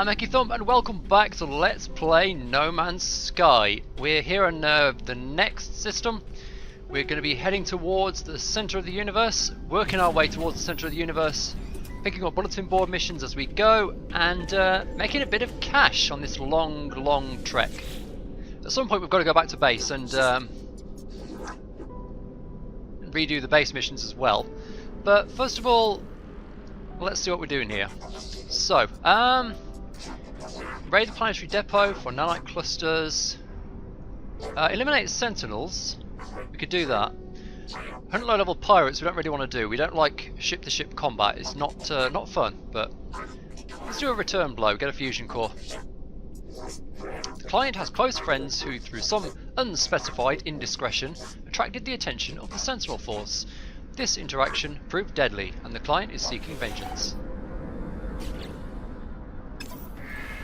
I'm EkkiThump and welcome back to Let's Play No Man's Sky. We're here on the next system. We're going to be heading towards the centre of the universe, working our way towards the centre of the universe, picking up bulletin board missions as we go, and making a bit of cash on this long trek. At some point we've got to go back to base and redo the base missions as well. But first of all, let's see what we're doing here. So, raid the planetary depot for nanite clusters. Eliminate sentinels. We could do that. Hunt low-level pirates. We don't really want to do. We don't like ship-to-ship combat. It's not fun. But let's do a return blow. Get a fusion core. The client has close friends who, through some unspecified indiscretion, attracted the attention of the Sentinel Force. This interaction proved deadly, and the client is seeking vengeance.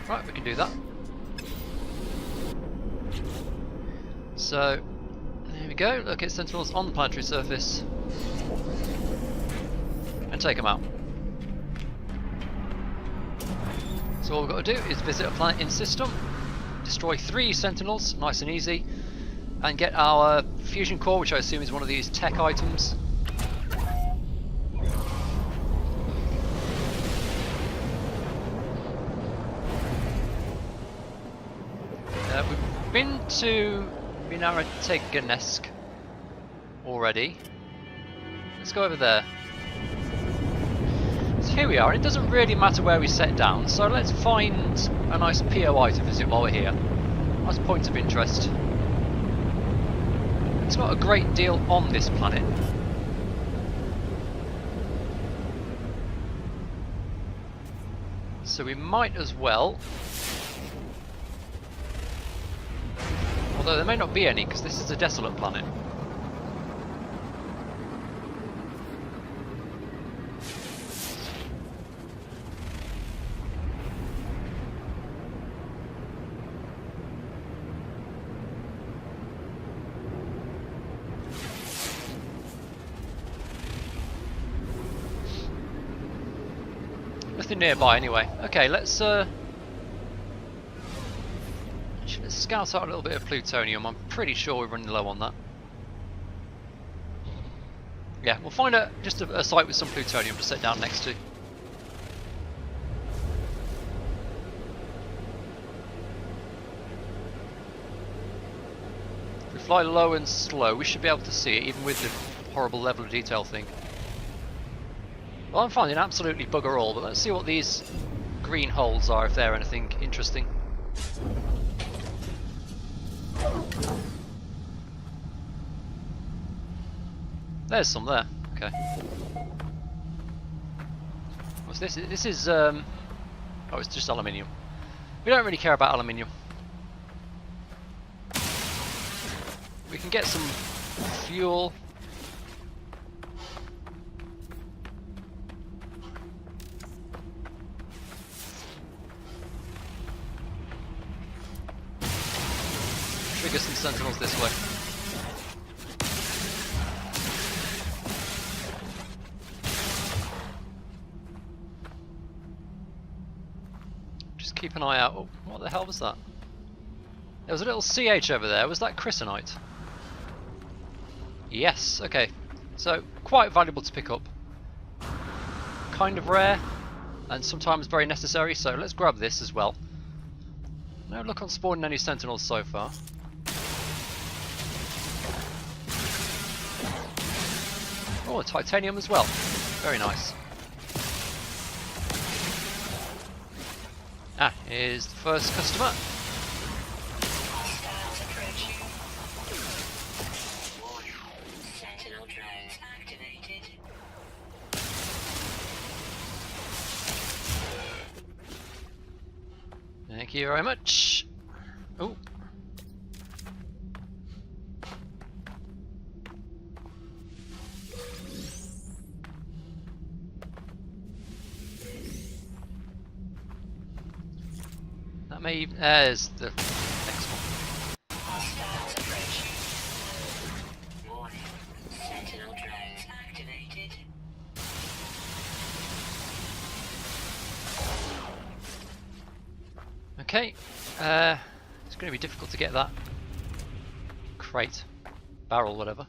Right, we can do that. So, there we go. Look at sentinels on the planetary surface. And take them out. So all we've got to do is visit a planet in system, destroy 3 sentinels, nice and easy, and get our fusion core, which I assume is one of these tech items. We've been to Minarateganesk already. Let's go over there. So here we are, and it doesn't really matter where we set down, so let's find a nice POI to visit while we're here. Nice point of interest. It's not a great deal on this planet. So we might as well. Although there may not be any, because this is a desolate planet. Nothing nearby anyway. Okay, let's scout out a little bit of plutonium. I'm pretty sure we're running low on that. Yeah, we'll find just a site with some plutonium to set down next to. If we fly low and slow, we should be able to see it, even with the horrible level of detail thing. Well, I'm finding absolutely bugger all, but let's see what these green holes are, if they're anything interesting. There's some there. Okay. What's this? This is oh, it's just aluminium. We don't really care about aluminium. We can get some fuel. Trigger some sentinels this way. Keep an eye out. Oh, what the hell was that? There was a little CH over there. Was that chrysonite? Yes, okay. So, quite valuable to pick up. Kind of rare, and sometimes very necessary, so let's grab this as well. No luck on spawning any sentinels so far. Oh, titanium as well. Very nice. Ah, here's the first customer. Sentinel drones activated. Thank you very much. Oh. That may. There's the next one. Hostiles approaching. Warning. Sentinel drones activated. Okay, it's going to be difficult to get that crate, barrel, whatever.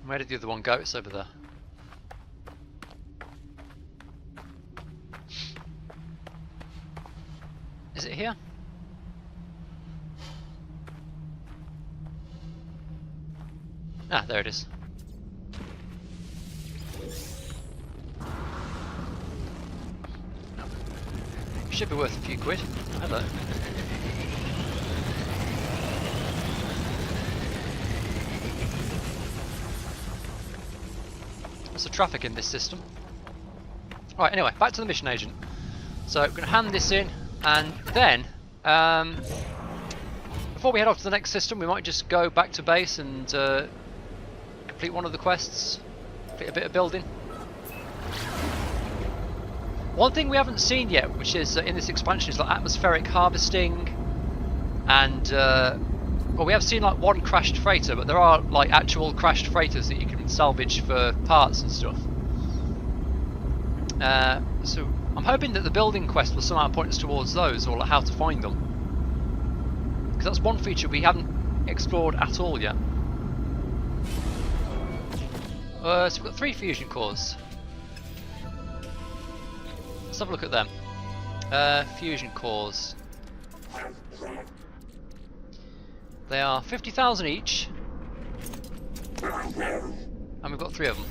Where did the other one go? It's over there. Is it here? Ah, there it is. Should be worth a few quid. Hello. What's the traffic in this system? Right, anyway, back to the mission agent. So we're going to hand this in, and then before we head off to the next system, we might just go back to base and complete one of the quests, complete a bit of building. One thing we haven't seen yet, which is in this expansion, is like atmospheric harvesting, and well, we have seen like one crashed freighter, but there are like actual crashed freighters that you can salvage for parts and stuff. So I'm hoping that the building quest will somehow point us towards those, or like how to find them, because that's one feature we haven't explored at all yet. So we've got 3 fusion cores. Let's have a look at them. Fusion cores. They are 50,000 each, and we've got 3 of them.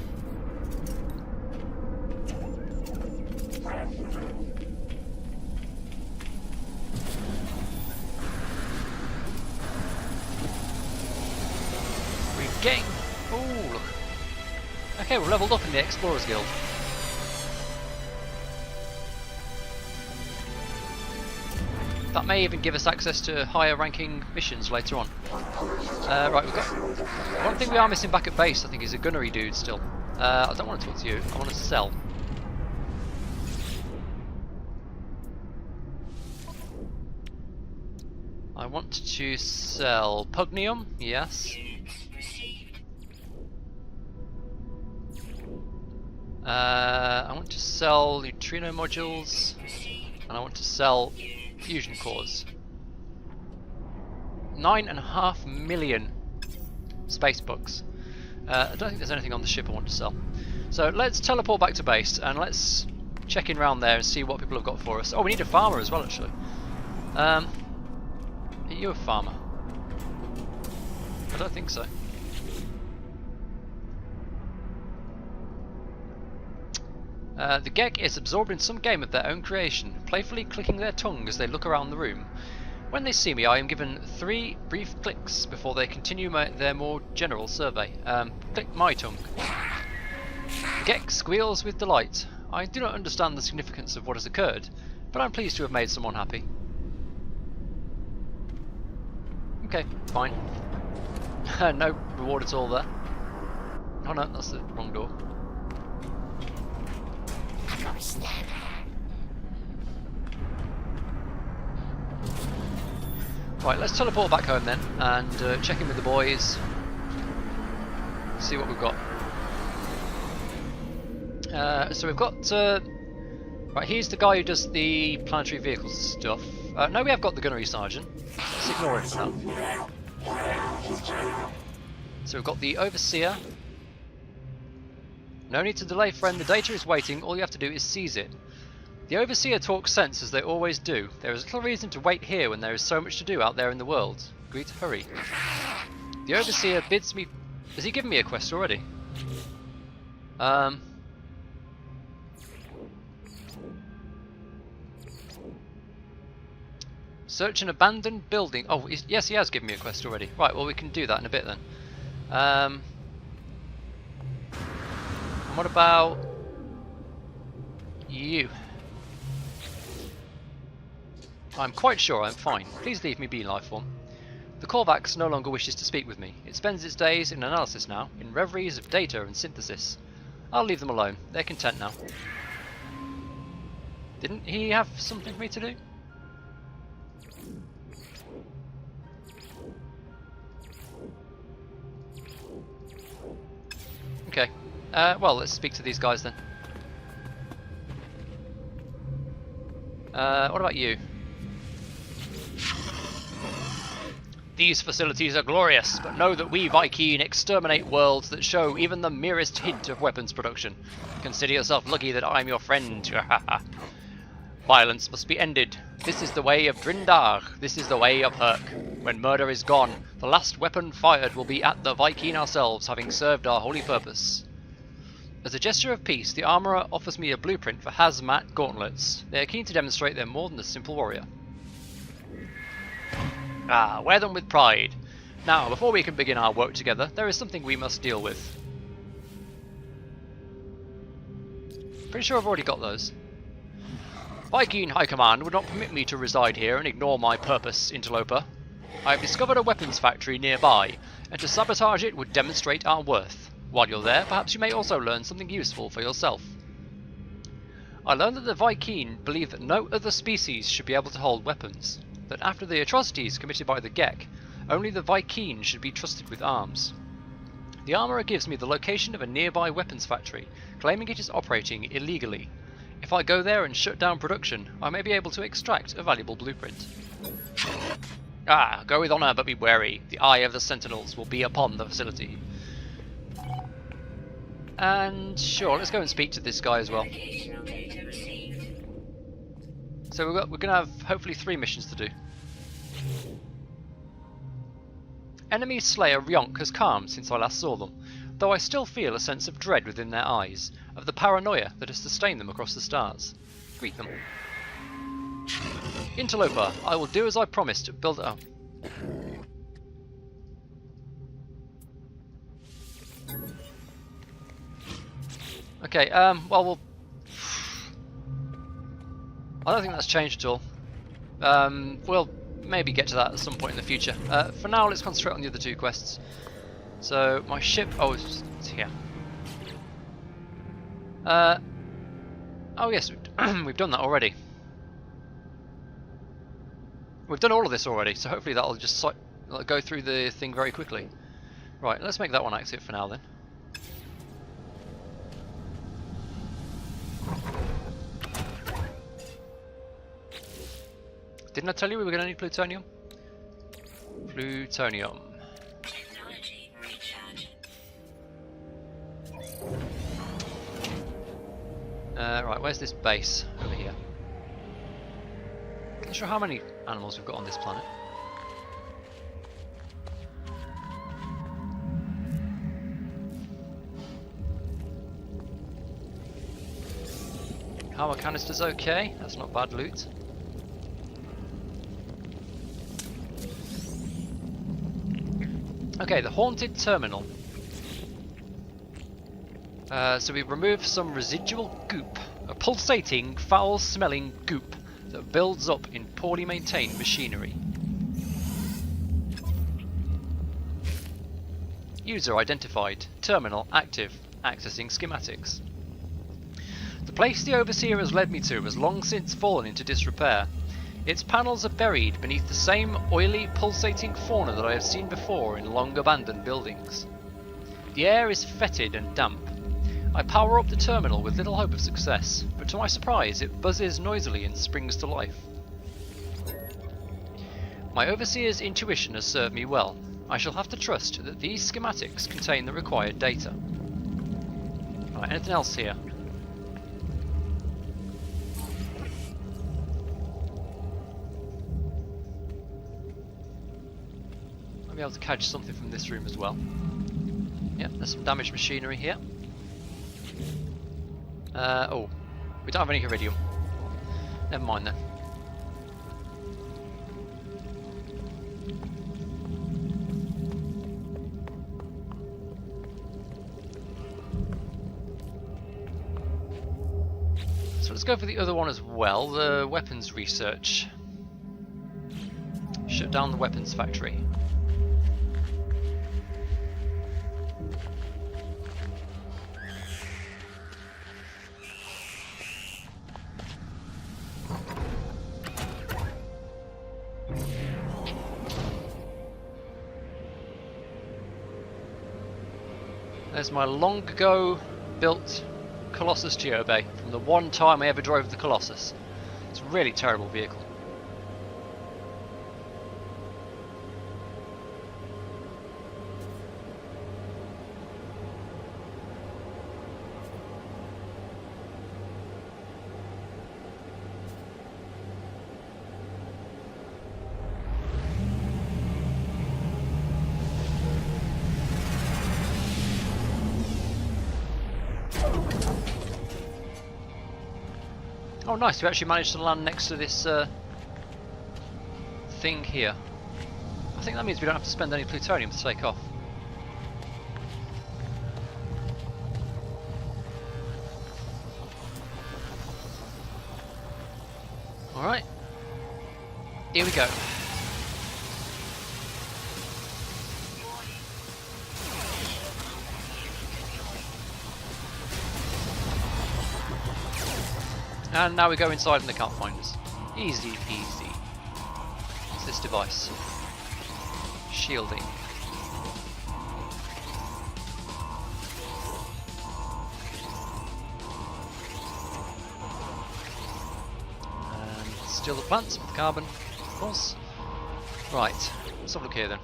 We're getting... Oh, look. Okay, we're leveled up in the Explorers Guild. That may even give us access to higher ranking missions later on. Right, we've got... One thing we are missing back at base, I think, is a gunnery dude still. I don't want to talk to you, I want to sell. I want to sell Pugnium, yes. I want to sell neutrino modules, and I want to sell fusion cores. 9.5 million space bucks. I don't think there's anything on the ship I want to sell. So let's teleport back to base and let's check in around there and see what people have got for us. Oh, we need a farmer as well, actually. Are you a farmer? I don't think so. The Gek is absorbed in some game of their own creation, playfully clicking their tongue as they look around the room. When they see me, I am given 3 brief clicks before they continue their more general survey. Click my tongue. The Gek squeals with delight. I do not understand the significance of what has occurred, but I'm pleased to have made someone happy. Okay, fine. No reward at all there. Oh no, that's the wrong door. Right, let's teleport back home then and check in with the boys. See what we've got. So we've got right, here's the guy who does the planetary vehicles stuff. No, we have got the gunnery sergeant. Let's ignore it for now. So we've got the overseer. No need to delay, friend. The data is waiting. All you have to do is seize it. The overseer talks sense, as they always do. There is little reason to wait here when there is so much to do out there in the world. Agree to hurry. The overseer bids me... Has he given me a quest already? Search an abandoned building. Oh, yes, he has given me a quest already. Right, well, we can do that in a bit then. And what about you? I'm quite sure I'm fine. Please leave me be, Lifeform. The Korvax no longer wishes to speak with me. It spends its days in analysis now, in reveries of data and synthesis. I'll leave them alone. They're content now. Didn't he have something for me to do? Okay, Well, let's speak to these guys then. What about you? These facilities are glorious, but know that we Vy'keen exterminate worlds that show even the merest hint of weapons production. Consider yourself lucky that I'm your friend. Violence must be ended. This is the way of Drindar. This is the way of Herc. When murder is gone, the last weapon fired will be at the Vy'keen ourselves, having served our holy purpose. As a gesture of peace, the armourer offers me a blueprint for hazmat gauntlets. They are keen to demonstrate they're more than a simple warrior. Ah, wear them with pride. Now, before we can begin our work together, there is something we must deal with. Pretty sure I've already got those. Vy'keen High Command would not permit me to reside here and ignore my purpose, interloper. I have discovered a weapons factory nearby, and to sabotage it would demonstrate our worth. While you're there, perhaps you may also learn something useful for yourself. I learned that the Vy'keen believe that no other species should be able to hold weapons. That after the atrocities committed by the Gek, only the Vy'keen should be trusted with arms. The armourer gives me the location of a nearby weapons factory, claiming it is operating illegally. If I go there and shut down production, I may be able to extract a valuable blueprint. Ah, go with honour, but be wary. The eye of the Sentinels will be upon the facility. And sure, let's go and speak to this guy as well. Navigational data received. So we're going to have hopefully 3 missions to do. Enemy Slayer Ryonk has calmed since I last saw them, though I still feel a sense of dread within their eyes, of the paranoia that has sustained them across the stars. Greet them. Interloper, I will do as I promised to build up. Okay, well, I don't think that's changed at all. We'll maybe get to that at some point in the future. For now, let's concentrate on the other 2 quests. So, my ship... Oh, it's here. Oh yes, we've done that already. We've done all of this already, so hopefully that'll just go through the thing very quickly. Right, let's make that one active for now then. Didn't I tell you we were going to need plutonium? Plutonium. Technology recharge. Right, where's this base? Over here. Not sure how many animals we've got on this planet. Power canister's okay, that's not bad loot. Okay, the haunted terminal. So we remove some residual goop, a pulsating, foul-smelling goop that builds up in poorly maintained machinery. User identified. Terminal active. Accessing schematics. The place the Overseer has led me to has long since fallen into disrepair. Its panels are buried beneath the same oily, pulsating fauna that I have seen before in long-abandoned buildings. The air is fetid and damp. I power up the terminal with little hope of success, but to my surprise it buzzes noisily and springs to life. My Overseer's intuition has served me well. I shall have to trust that these schematics contain the required data. Right, anything else here? Be able to catch something from this room as well. Yeah, there's some damaged machinery here. Oh, we don't have any iridium. Never mind then. So let's go for the other one as well, the weapons research. Shut down the weapons factory. There's my long ago built Colossus Geobay from the one time I ever drove the Colossus. It's a really terrible vehicle. Oh nice, we actually managed to land next to this thing here. I think that means we don't have to spend any plutonium to take off. Alright, here we go. And now we go inside and they can't find us. Easy peasy. What's this device? Shielding. And steal the plants with carbon, of course. Right, let's have a look here then.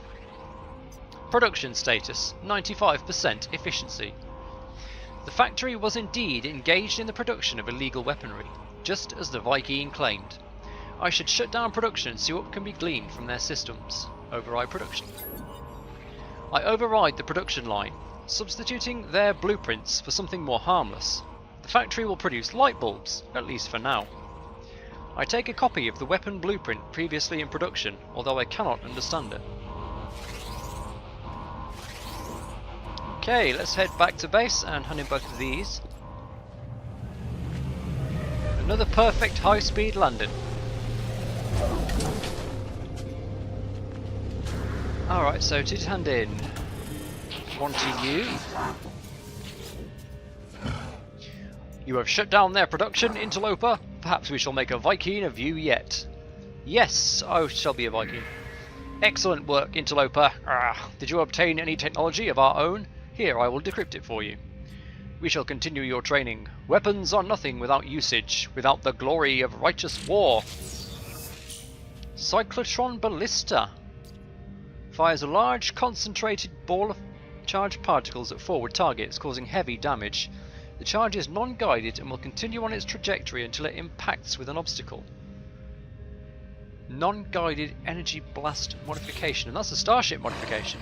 Production status, 95% efficiency. The factory was indeed engaged in the production of illegal weaponry, just as the Viking claimed. I should shut down production and see what can be gleaned from their systems. Override production. I override the production line, substituting their blueprints for something more harmless. The factory will produce light bulbs, at least for now. I take a copy of the weapon blueprint previously in production, although I cannot understand it. Okay, let's head back to base and hand in both of these. Another perfect high-speed landing. Alright, so to hand in. One to you. You have shut down their production, interloper. Perhaps we shall make a Viking of you yet. Yes, I shall be a Viking. Excellent work, interloper. Did you obtain any technology of our own? Here, I will decrypt it for you. We shall continue your training. Weapons are nothing without usage, without the glory of righteous war. Cyclotron Ballista. Fires a large, concentrated ball of charged particles at forward targets, causing heavy damage. The charge is non-guided and will continue on its trajectory until it impacts with an obstacle. Non-guided energy blast modification, and that's a starship modification.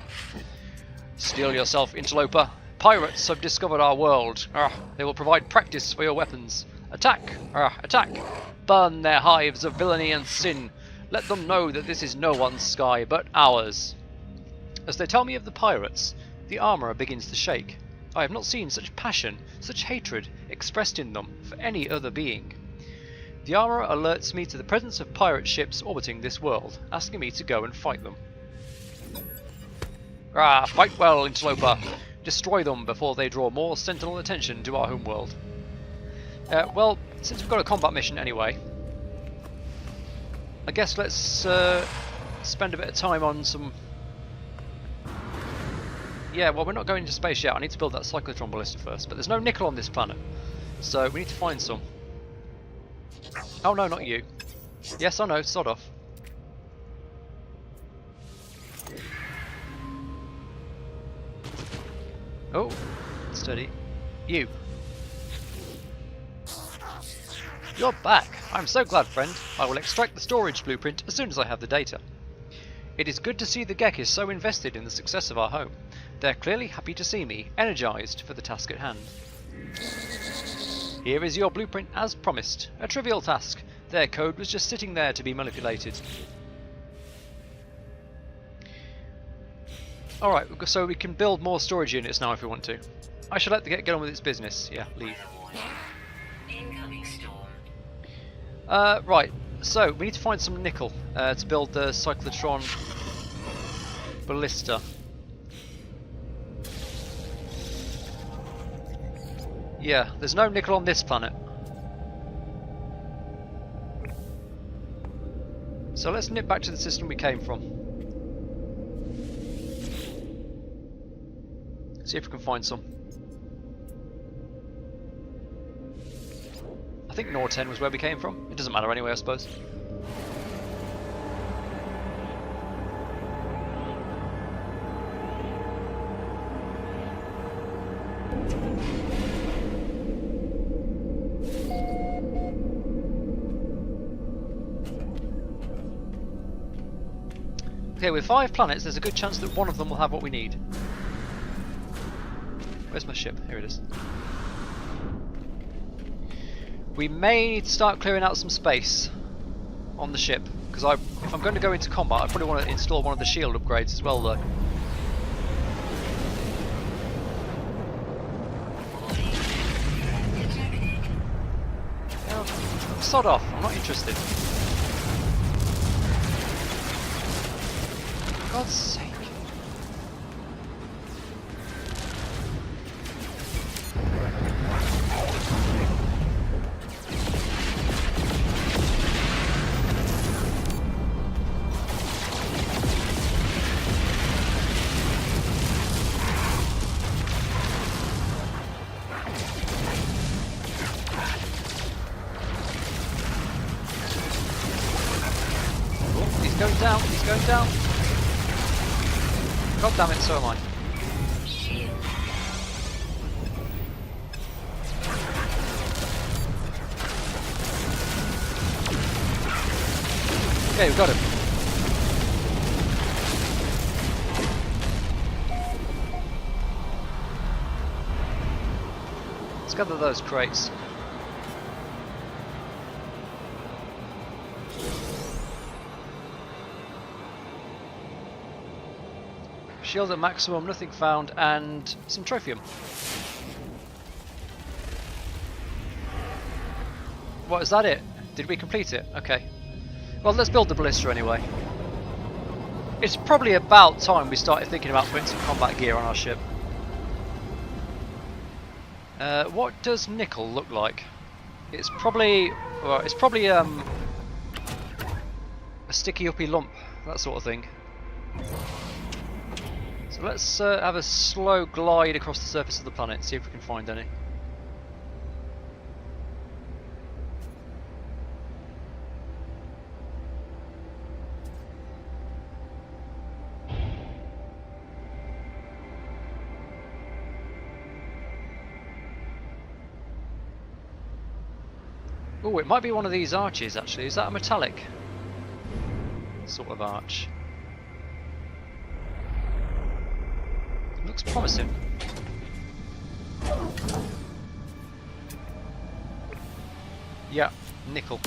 Steel yourself, interloper. Pirates have discovered our world. They will provide practice for your weapons. Attack! Attack! Burn their hives of villainy and sin. Let them know that this is no one's sky, but ours. As they tell me of the pirates, the armourer begins to shake. I have not seen such passion, such hatred, expressed in them for any other being. The armourer alerts me to the presence of pirate ships orbiting this world, asking me to go and fight them. Fight well, interloper. Destroy them before they draw more sentinel attention to our homeworld. Well, since we've got a combat mission anyway, I guess let's spend a bit of time on some... Yeah, well, we're not going into space yet. I need to build that cyclotron ballista first, but there's no nickel on this planet, so we need to find some. Oh no, not you. Yes, I know, sod off. Oh, steady. You. You're back. I'm so glad, friend. I will extract the storage blueprint as soon as I have the data. It is good to see the Gekkis so invested in the success of our home. They're clearly happy to see me, energized for the task at hand. Here is your blueprint as promised. A trivial task. Their code was just sitting there to be manipulated. Alright, so we can build more storage units now if we want to. I shall let the get on with its business. Yeah, leave. Incoming storm. Right, so we need to find some nickel to build the cyclotron ballista. Yeah, there's no nickel on this planet. So let's nip back to the system we came from. See if we can find some. think Nor 10 was where we came from. It doesn't matter anyway, I suppose. Okay, with 5 planets, there's a good chance that one of them will have what we need. Where's my ship? Here it is. We may need to start clearing out some space on the ship, because if I'm going to go into combat, I probably want to install one of the shield upgrades as well, though. Yeah, sod off, I'm not interested. For God's sake. Going down, he's going down. God damn it, so am I. Okay, we've got him. Let's gather those crates. Shield at maximum, nothing found, and some trophium. What, is that it? Did we complete it? Okay. Well, let's build the ballista anyway. It's probably about time we started thinking about putting some combat gear on our ship. What does nickel look like? It's probably, well, it's probably a sticky uppy lump, that sort of thing. So let's have a slow glide across the surface of the planet, see if we can find any. Oh, it might be one of these arches actually. Is that a metallic sort of arch? Looks promising. Yeah, nickel.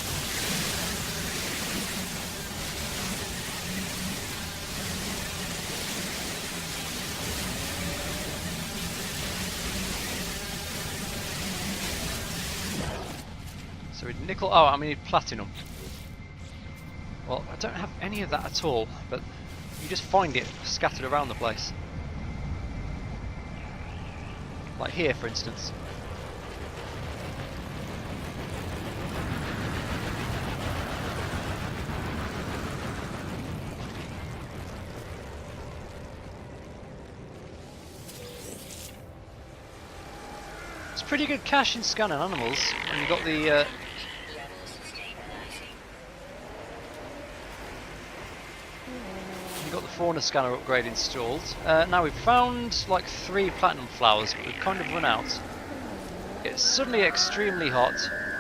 So we need nickel. Oh, I mean platinum. Well, I don't have any of that at all, but you just find it scattered around the place. Like here, for instance. It's pretty good cash in scanning animals when you got the fauna scanner upgrade installed. Now we've found like 3 platinum flowers, but we've kind of run out. It's suddenly extremely hot.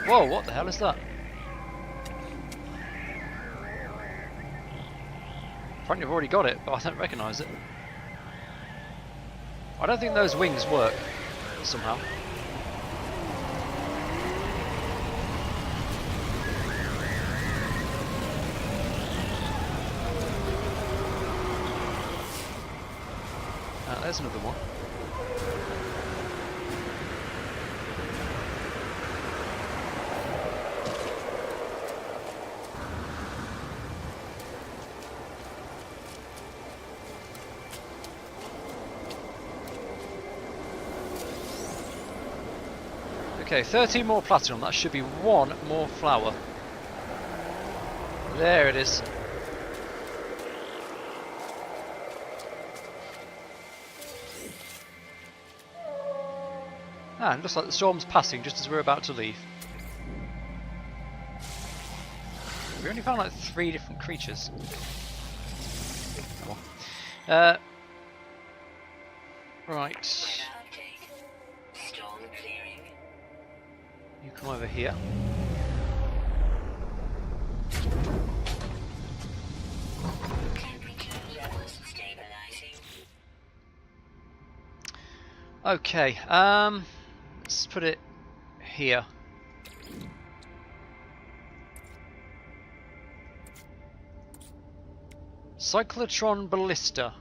Whoa, what the hell is that? Apparently I've already got it, but I don't recognise it. I don't think those wings work somehow. There's another one. Okay, 13 more platinum. That should be 1 more flower. There it is. Ah, it looks like the storm's passing just as we're about to leave. We only found like 3 different creatures. Come on. Right. Weather update. Storm clearing. You come over here. Temperature levels stabilizing. Okay, let's put it here. Cyclotron Ballista.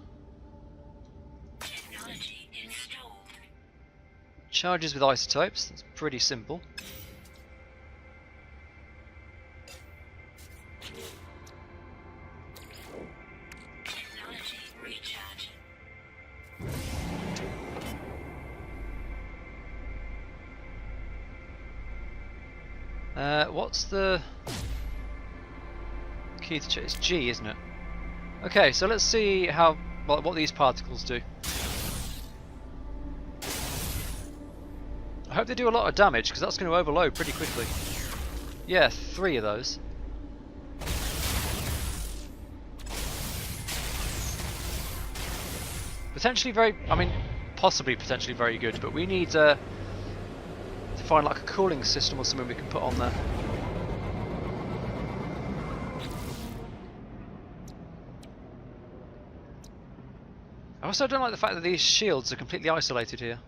Technology installed. Charges with isotopes, that's pretty simple. Technology recharge. What's the key to check? It's G, isn't it? Okay, so let's see how what these particles do. I hope they do a lot of damage because that's going to overload pretty quickly. Yeah, 3 of those. Potentially very, I mean, possibly potentially very good, but we need to find like a cooling system or something we can put on there. I also don't like the fact that these shields are completely isolated here.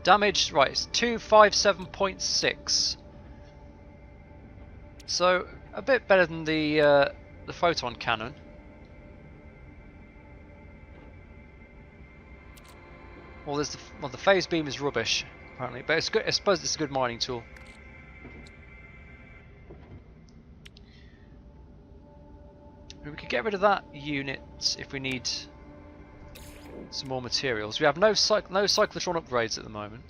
Damage, right, it's 257.6. So a bit better than the photon cannon. Well, there's the phase beam is rubbish apparently, but it's good. I suppose it's a good mining tool. We could get rid of that unit if we need some more materials. We have no cyclotron upgrades at the moment.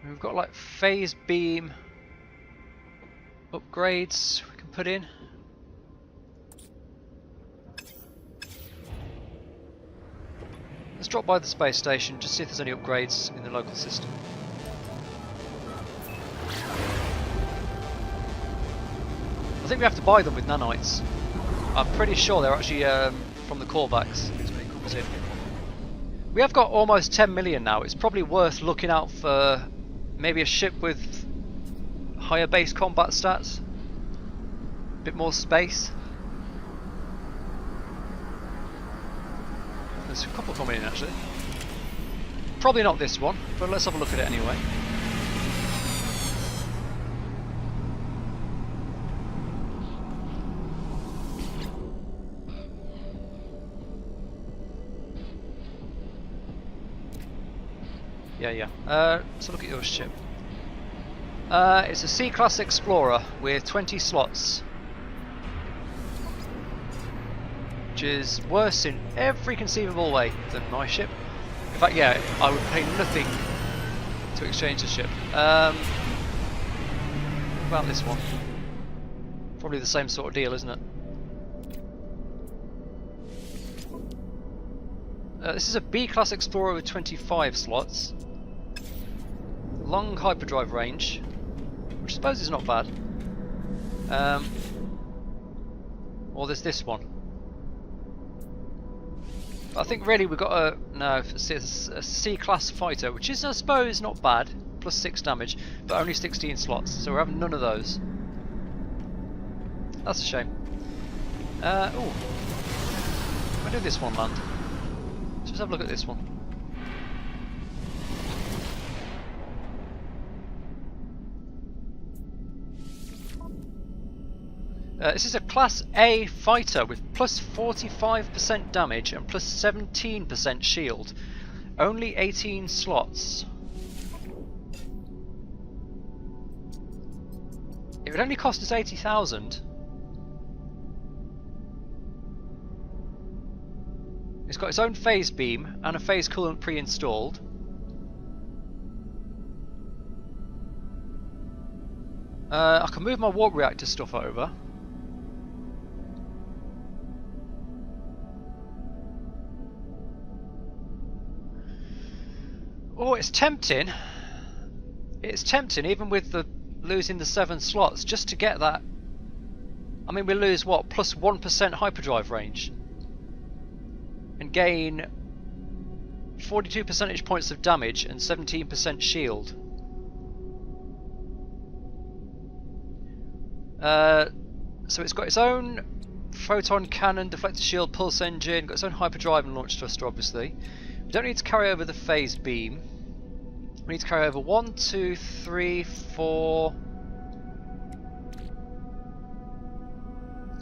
We've got like phase beam upgrades we can put in. Let's drop by the space station, just see if there's any upgrades in the local system. I think we have to buy them with nanites. I'm pretty sure they're actually from the callbacks. When it comes in. We have got almost 10 million now. It's probably worth looking out for maybe a ship with higher base combat stats, a bit more space. There's a couple coming in actually. Probably not this one, but let's have a look at it anyway. Yeah. Let's look at your ship. It's a C-class Explorer with 20 slots. Which is worse in every conceivable way than my ship. In fact, yeah, I would pay nothing to exchange the ship. What about this one? Probably the same sort of deal, isn't it? This is a B-class Explorer with 25 slots. Long hyperdrive range, which I suppose is not bad. Or there's this one. But I think really we've got a a C-class fighter, which is I suppose not bad, plus 6 damage, but only 16 slots, so we're having none of those. That's a shame. Ooh, where did this one land? Let's just have a look at this one. This is a Class A fighter with plus 45% damage and plus 17% shield. Only 18 slots. It would only cost us 80,000. It's got its own phase beam and a phase coolant pre-installed. I can move my warp reactor stuff over. Oh, it's tempting. It's tempting, even with the losing the 7 slots, just to get that. I mean, we lose what, plus 1% hyperdrive range, and gain 42 percentage points of damage and 17% shield. So it's got its own photon cannon, deflector shield, pulse engine, got its own hyperdrive and launch thruster, obviously. We don't need to carry over the phase beam. We need to carry over 1, 2, 3, 4...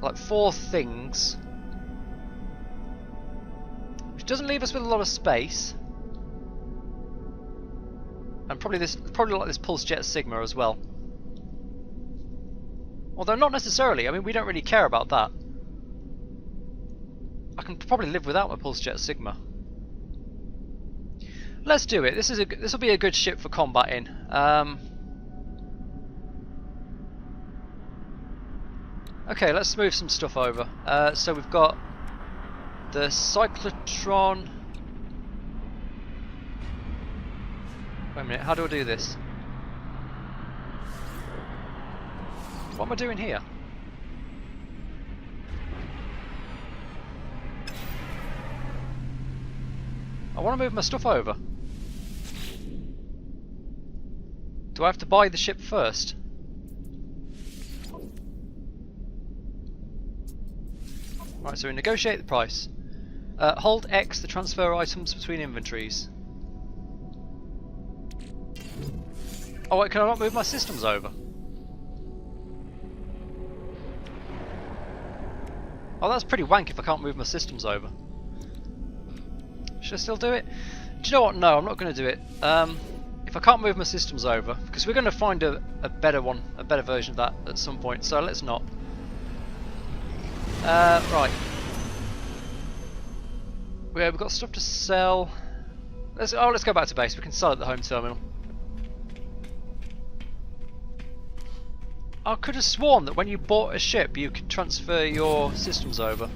like 4 things. Which doesn't leave us with a lot of space. And probably like this pulse jet Sigma as well. Although not necessarily, I mean, we don't really care about that. I can probably live without my pulse jet Sigma. Let's do it. This will be a good ship for combat in. Okay, let's move some stuff over. So we've got the cyclotron. Wait a minute, how do I do this? What am I doing here? I want to move my stuff over. Do I have to buy the ship first? Right, so we negotiate the price. Hold X to transfer items between inventories. Oh wait, can I not move my systems over? Oh, that's pretty wank if I can't move my systems over. Should I still do it? Do you know what? No, I'm not going to do it. If I can't move my systems over, because we're going to find a better one, a better version of that at some point, so let's not. Right. We've got stuff to sell. Let's go back to base. We can sell at the home terminal. I could have sworn that when you bought a ship you could transfer your systems over.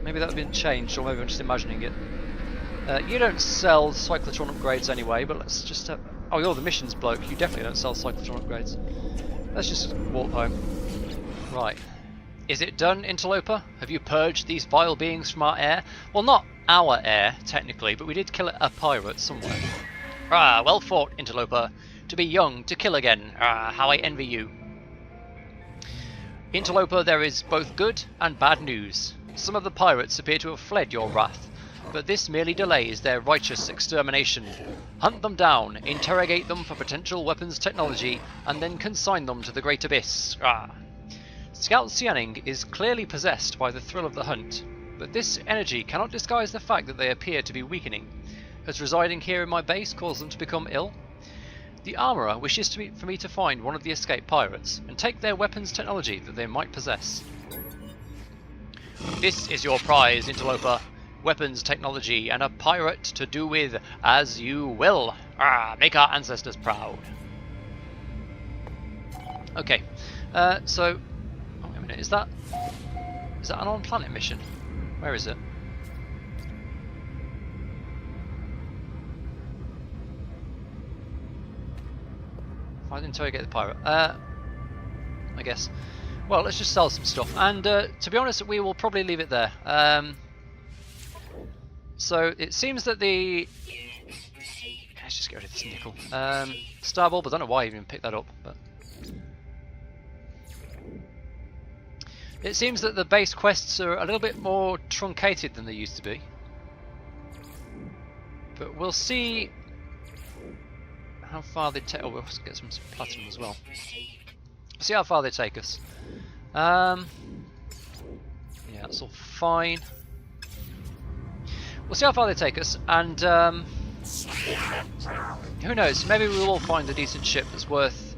Maybe that had been changed, or maybe I'm just imagining it. You don't sell cyclotron upgrades anyway, but let's just have... Oh, you're the missions bloke. You definitely don't sell cyclotron upgrades. Let's just walk home. Right. Is it done, Interloper? Have you purged these vile beings from our air? Well, not our air, technically, but we did kill a pirate somewhere. Ah, well fought, Interloper. To be young, to kill again. Ah, how I envy you. Interloper, there is both good and bad news. Some of the pirates appear to have fled your wrath, but this merely delays their righteous extermination. Hunt them down, interrogate them for potential weapons technology, and then consign them to the Great Abyss. Ah. Scout Sianing is clearly possessed by the thrill of the hunt, but this energy cannot disguise the fact that they appear to be weakening. Has residing here in my base caused them to become ill? The armourer wishes for me to find one of the escaped pirates, and take their weapons technology that they might possess. This is your prize, Interloper. Weapons technology and a pirate to do with as you will. Ah, make our ancestors proud. Okay, so... Oh, wait a minute, is that an on-planet mission? Where is it? I didn't interrogate the pirate. I guess. Well, let's just sell some stuff. And to be honest, we will probably leave it there. So it seems that the... Let's just get rid of this nickel. Starbulb, I don't know why I even picked that up. But it seems that the base quests are a little bit more truncated than they used to be. But we'll see how far they take. Oh, we'll get some platinum as well. We'll see how far they take us. Yeah, that's all fine. We'll see how far they take us, and who knows? Maybe we will find a decent ship that's worth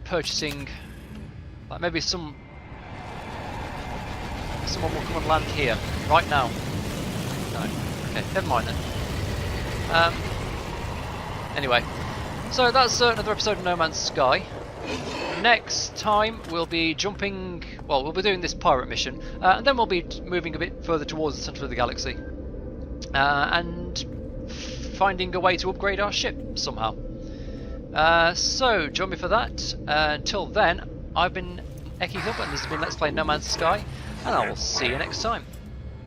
purchasing. Like maybe someone will come and land here right now. No. Okay, never mind then. Anyway, so that's another episode of No Man's Sky. Next time we'll be jumping, well, we'll be doing this pirate mission, and then we'll be moving a bit further towards the centre of the galaxy. and finding a way to upgrade our ship somehow. So join me for that. Until then, I've been EkkiThump, and this has been Let's Play No Man's Sky, and I will see you next time.